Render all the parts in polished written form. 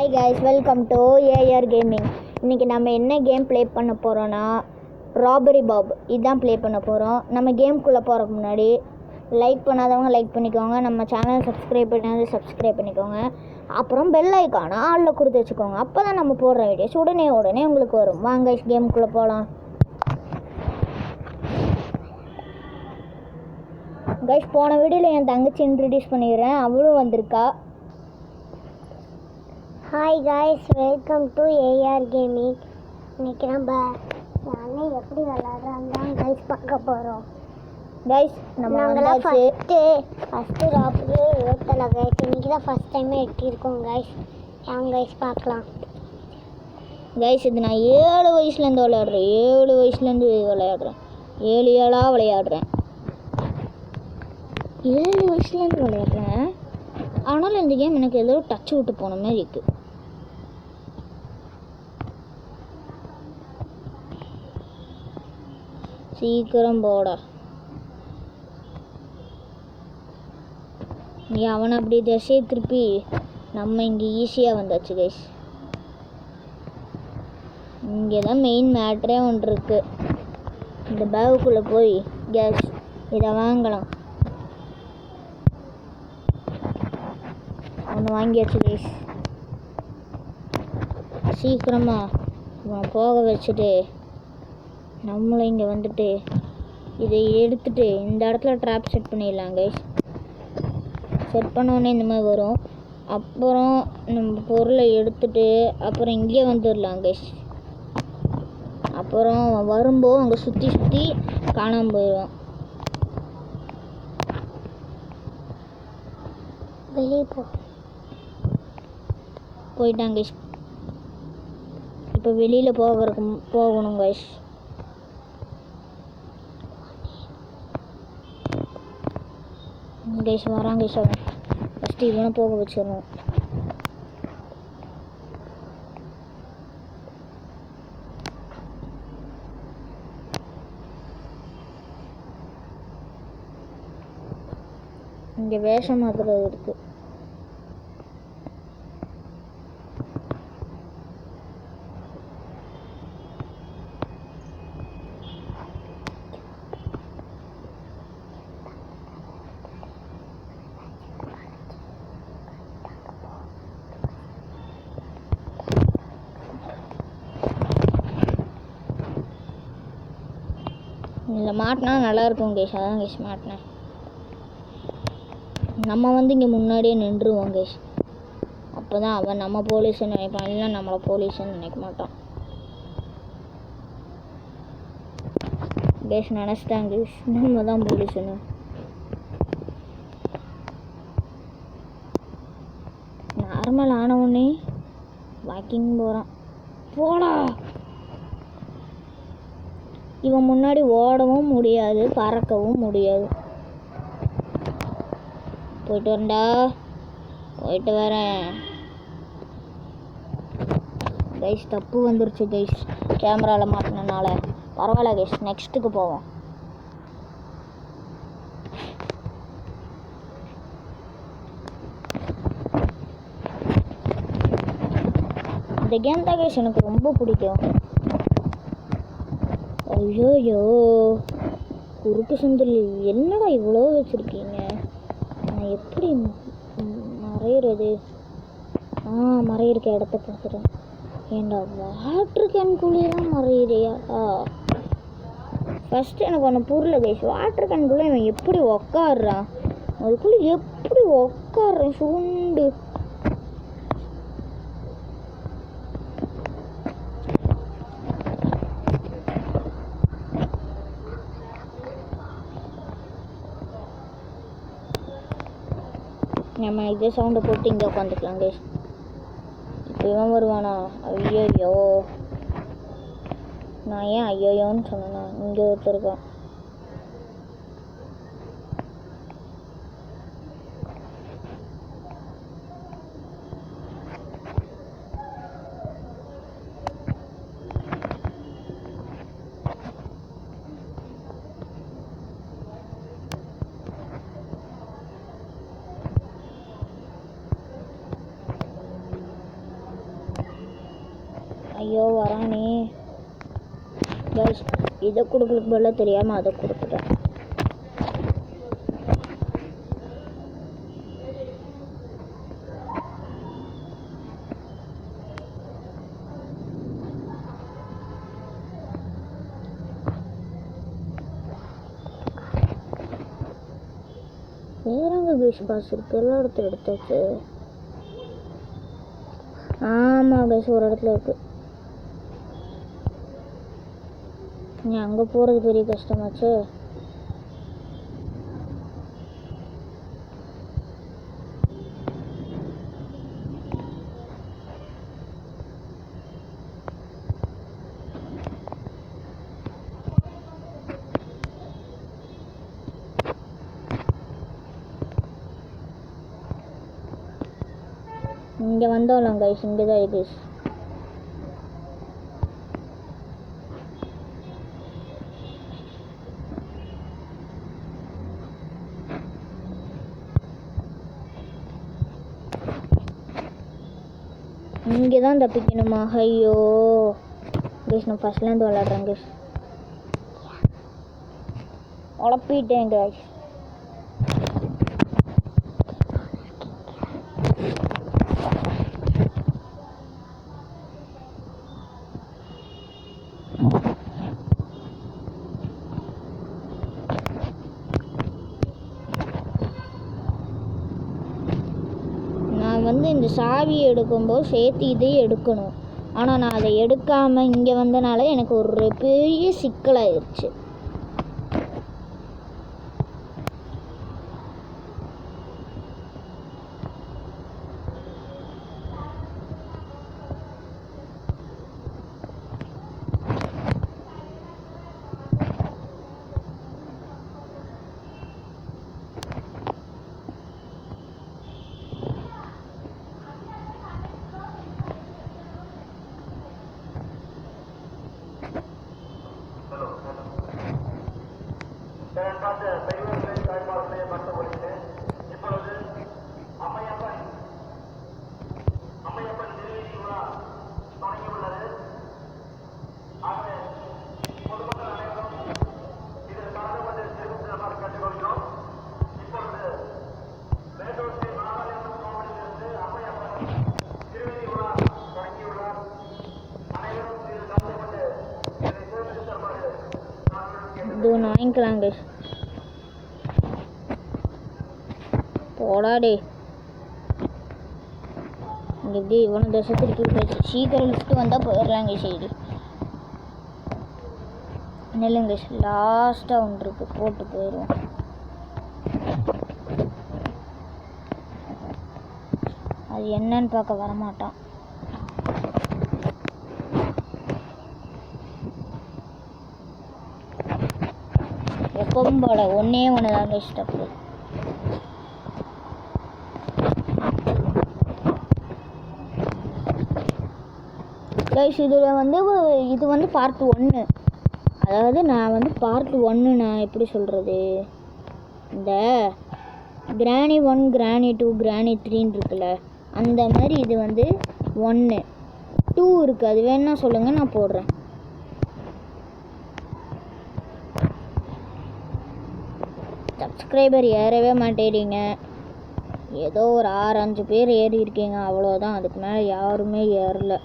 Hi guys, welcome to AR gaming. இன்றைக்கி நம்ம என்ன கேம் ப்ளே பண்ண போகிறோன்னா ராபரி பாப் இதுதான் ப்ளே பண்ண போகிறோம். நம்ம கேம்குள்ளே போகிறதுக்கு முன்னாடி லைக் பண்ணாதவங்க லைக் பண்ணிக்கோங்க, நம்ம சேனலை சப்ஸ்கிரைப் பண்ணாத சப்ஸ்கிரைப் பண்ணிக்கோங்க, அப்புறம் பெல் ஐக்கானை ஆளில் கொடுத்து வச்சுக்கோங்க. அப்போ தான் நம்ம போடுற வீடியோஸ் உடனே உங்களுக்கு வரும். வாங்க கைஸ், கேமுக்குள்ளே போகலாம். கைஸ், போன வீடியோவில் என் தங்கச்சி இன்ட்ரடியூஸ் பண்ணிடுறேன், அவளும் வந்திருக்கா. Hi guys, welcome to AR gaming. இன்றைக்கி நம்ம அண்ணன் எப்படி விளாட்றாங்க தான் கைஸ் பார்க்க போகிறோம். கைஸ், நாங்களாம் ஃபஸ்ட்டு ராபரி ஓட்டலை கைஸ். இன்றைக்கி தான் ஃபஸ்ட் டைமே எட்டியிருக்கோம் கைஸ். வாங்க கைஸ் பார்க்கலாம். கைஸ், இது நான் 7 வயசுலேருந்து விளையாடுறேன். 7 வயசுலேருந்து விளையாடுறேன். 7 விளையாடுறேன். 7 வயசுலேருந்து விளையாடுறேன். ஆனாலும் இந்த கேம் எனக்கு ஏதோ டச் விட்டு போன மாதிரி இருக்குது. சீக்கிரம் போடா. நீ அவனை அப்படி திசையை திருப்பி நம்ம இங்கே ஈஸியாக வந்தாச்சு கைஸ். இங்கே தான் மெயின் மேட்ரே ஒன்று இருக்குது. இந்த பேகுக்குள்ளே போய் கேஸ் இதை வாங்கலாம். ஒன்று வாங்கியாச்சு கைஸ். சீக்கிரமாக போக வச்சுட்டு நம்மளும் இங்கே வந்துட்டு இதை எடுத்துகிட்டு இந்த இடத்துல ட்ராப் செட் பண்ணிடலாம் கைஸ். செட் பண்ணோன்னே இந்த மாதிரி வரும். அப்புறம் நம்ம பொருளை எடுத்துகிட்டு அப்புறம் இங்கே வந்துடலாம் கைஸ். அப்புறம் வரும்போது அங்கே சுற்றி காணாமல் போயிடுவோம். வெளியே போயிட்டாங்க கைஸ். இப்போ வெளியில் போகணும் கைஸ். கைஸ் வராங்க கைஸ். அவன் ஃபஸ்ட்டு இவனை போக வச்சிடணும். இங்கே வேஷம் மாத்திரம் இருக்குது. இதில் மாட்டினா நல்லாயிருக்கும் கேஷ். அதான் கேஷ் மாட்டினேன். நம்ம இங்கே முன்னாடியே நின்றுவோம் கேஷ். அப்போ தான் அவன் நம்ம போலீஸ்ன்னு நினைப்பான், இல்லை நம்மளை போலீஸ்ன்னு நினைக்க மாட்டான் கேஷ். நினச்சிட்டாங்க கேஷ் நம்ம தான் போலீஸ்ன்னு. நார்மல் ஆனவுடனே வாக்கிங் போகிறான். போடா. இவன் முன்னாடி ஓடவும் முடியாது, பறக்கவும் முடியாது. போயிட்டு வரேன்டா, போயிட்டு வரேன் கைஸ். தப்பு வந்துருச்சு கைஸ் கேமராவில் மாட்டினனால. பரவாயில்ல கைஸ், நெக்ஸ்ட்டுக்கு போவோம். இந்த கேம் தான் கைஸ் எனக்கு ரொம்ப பிடிக்கும். ஐயோயோ, குறுக்கு சந்தில் என்னடா இவ்வளோ வச்சுருக்கீங்க? நான் எப்படி மறையிறது? மறையிருக்க இடத்த பார்த்துட்டேன். ஏண்டா வாட்ரு கேன்குள்ளே தான் மறையிறியா? ஃபஸ்ட்டு எனக்கு ஒன்று புரியல கைஸ். வாட்ரு கேன்குள்ளே இவன் எப்படி உக்காடுறான்? அதுக்குள்ளே எப்படி உக்காடுறேன் சுண்டு? நம்ம இதே சவுண்டை போட்டு இங்கே உட்காந்துக்கலாம் கைஸ். இப்போ இவன் வருவானா? ஐயோயோ, நான் ஏன் ஐயோயோன்னு சொன்னேன்னா இங்கே ஒருத்தருக்கான். ஐயோ வரானே கைஸ். இதை கொடுக்கறதுக்கு பதிலாக தெரியாமல் அதை கொடுத்துட்டேன். வேறங்க கைஸ் பாஸ் இருக்கு, எல்லா இடத்துல எடுத்தாச்சு. ஆமாம் கைஸ் ஒரு இடத்துல இருக்கு. நீ அங்கே போகிறது பெரிய கஷ்டமாச்சு. இங்கே வந்தோம்லாம் கைஸ், இங்கே தான் இது. இங்கே தான் தப்பிக்கணுமா? ஐயோ கைஸ் நான் ஃபஸ்ட்லேருந்து விளாட்றேன் கைஸ். உழப்பிட்டேன் கைஸ். இந்த சாவியை எடுக்கும்போது சேர்த்து இதையும் எடுக்கணும். ஆனால் நான் அதை எடுக்காமல் இங்கே வந்தனால எனக்கு ஒரு பெரிய சிக்கலாயிருச்சு. இது ஒன்று வாங்கிக்கலாங்க. போடாடே இங்கே இவனை தசத்துக்கு சீக்கிரம் லிஃப்ட்டு வந்தால் போயிடலாங்க. சரி இல்லைங்க, லாஸ்ட்டாக ஒன்று இருக்கு, போட்டு போயிடுவோம். அது என்னன்னு பார்க்க வரமாட்டான். எப்பவும் போட ஒன்றே ஒன்று தாங்க ஸ்டெப்பு. கைஸ் இதில் வந்து இது வந்து பார்ட் 1. அதாவது நான் வந்து பார்ட் 1 நான் எப்படி சொல்கிறது, இந்த கிராணி 1 கிராணி 2 கிராணி 3 இருக்குல்ல, அந்த மாதிரி இது வந்து 1 2 இருக்குது. அது வேணா சொல்லுங்கள், நான் போடுறேன். சப்ஸ்கிரைபர் ஏறவே மாட்டேறீங்க. ஏதோ ஒரு 6-5 பேர் ஏறி இருக்கீங்க, அவ்வளோதான். அதுக்கு மேலே யாருமே ஏறல.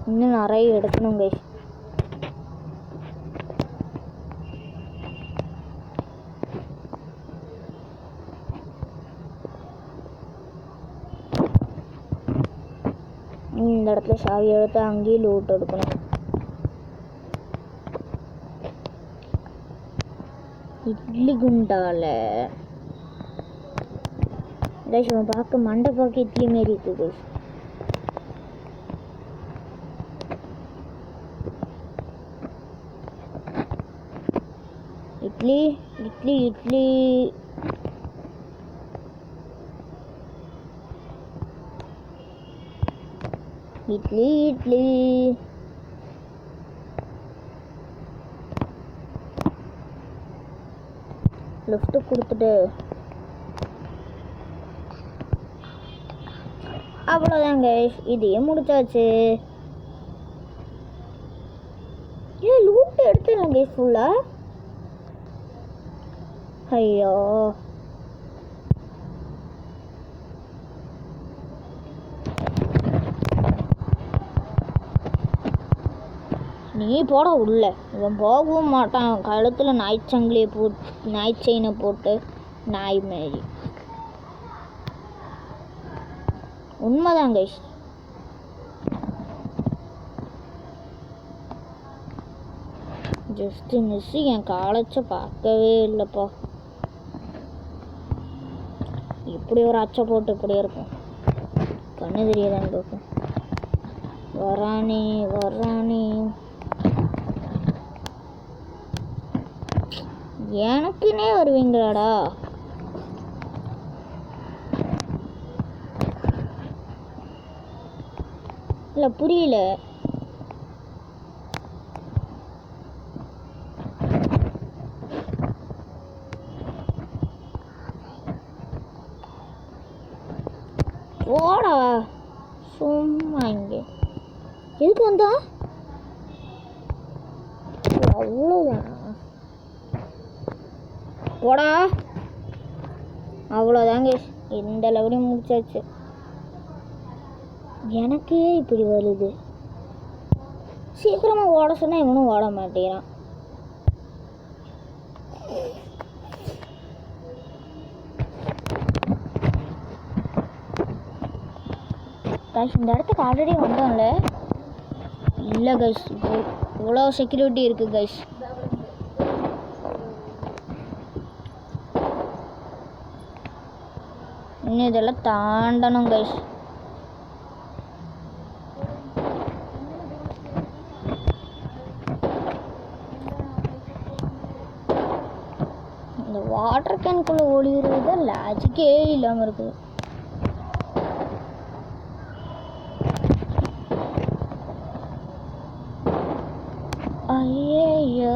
இன்னும் நிறைய எடுக்கணும் கைஸ். இந்த இடத்துல சாவி எடுத்து அங்கேயும் லூட் எடுக்கணும். இட்லி குண்டால கைஸ் பார்க்க மண்டை பார்க்க இட்லி மாரி இருக்குது கைஸ். இட்லி இட்லி இட்லி இட்லி. இட்லி இட்லி. லெஃப்ட் கொடுத்துட்டு அவ்வளோதான் கைஸ், இதையே முடிச்சாச்சு. ஏன் லூட் எடுத்துடலாம் கைஸ் ஃபுல்லா. ஐயோ நீ போட உள்ள, இவன் போகவும் மாட்டான். கழுத்தில் நாய்ச்சங்கிலியை போட்டு நாய் செயினை போட்டு நாய் மாரி. உண்மைதான் கைஸ். ஜஸ்ட் மிஸ் என் காலச்ச பார்க்கவே இல்லைப்பா. இப்படி ஒரு அச்சை போட்டு இப்படி இருக்கும், கண்ணு தெரியாதான் இருக்கும். வரானே வரானே, எனக்குன்னே வருவீங்களாடா. இல்லை புரியல. போடா சும்மா இங்கே எதுக்கு வந்தா? அவ்வளோதான் போடா. அவ்வளோதாங்க, இந்த லெவலையும் முடிச்சாச்சு. எனக்கே இப்படி வருது. சீக்கிரமாக ஓட சொன்னால் இவனும் ஓட மாட்டேங்கிறான். கைஸ் இந்த இடத்துக்கு ஆல்ரெடி வந்தோம்ல. இல்லை கைஸ், இவ்வளோ செக்யூரிட்டி இருக்குது கைஸ். இன்னும் இதெல்லாம் தாண்டணும் கைஸ். இந்த வாட்டர் கேனுக்குள்ளே ஓடிடுறது லாஜிக்கே இல்லாமல் இருக்குது. ஐயோ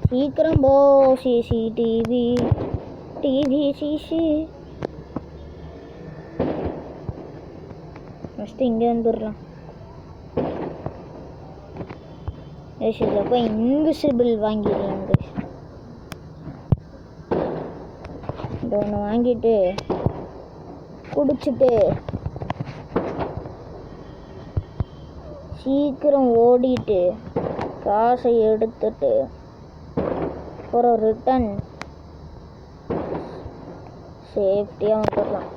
சீக்கிரம் போ. CCTV TV CC. ஃபஸ்ட்டு இங்கே வந்துடலாம். அப்போ இன்விசிபிள் வாங்கிடலாம். இந்த ஒன்று வாங்கிட்டு குடிச்சிட்டு சீக்கிரம் ஓடிட்டு காசை எடுத்துட்டு அப்புறம் ரிட்டன் சேஃப்டியாக வந்துடலாம்.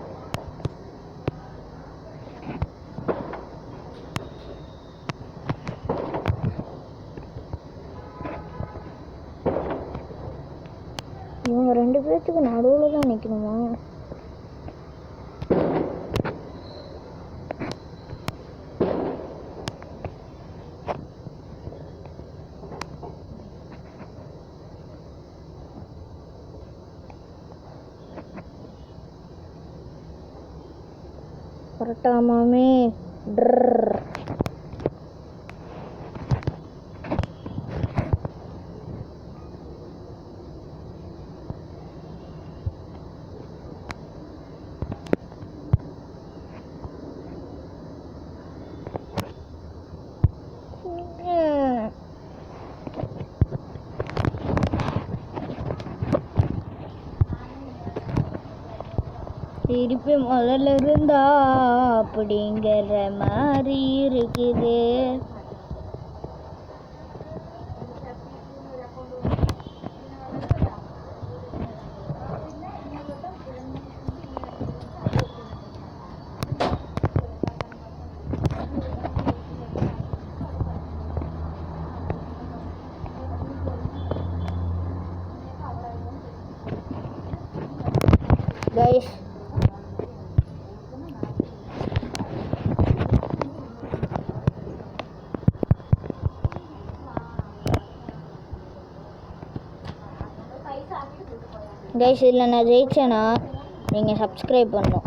இவங்க ரெண்டு பேர்த்துக்கு நடுவில் தான் நிற்கணுமா? கரெக்டாமாமே. திருப்பி முதல்ல இருந்தா அப்படிங்கிற மாதிரி இருக்குது. கைஸ். கைஸ் இதில் நான் ஜெயிச்சேன்னா நீங்கள் சப்ஸ்கிரைப் பண்ணணும்.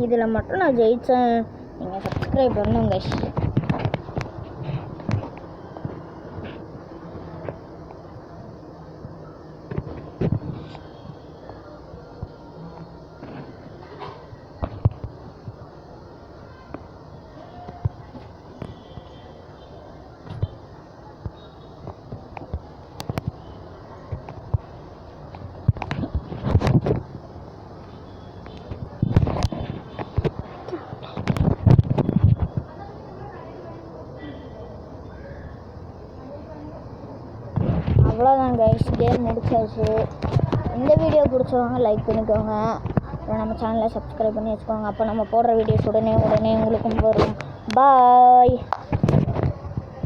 இதில் மட்டும் நான் ஜெயித்தேன். நீங்கள் சப்ஸ்கிரைப் பண்ணணும் கைஸ். அவ்வளோதான் கைஸ், கேம் முடிச்சாச்சு. இந்த வீடியோ பிடிச்சவங்க லைக் பண்ணிக்கோங்க. அப்புறம் நம்ம சேனலை சப்ஸ்கிரைப் பண்ணி வச்சுக்கோங்க. அப்போ நம்ம போடுற வீடியோஸ் உடனே உங்களுக்கும் வரும். பாய்.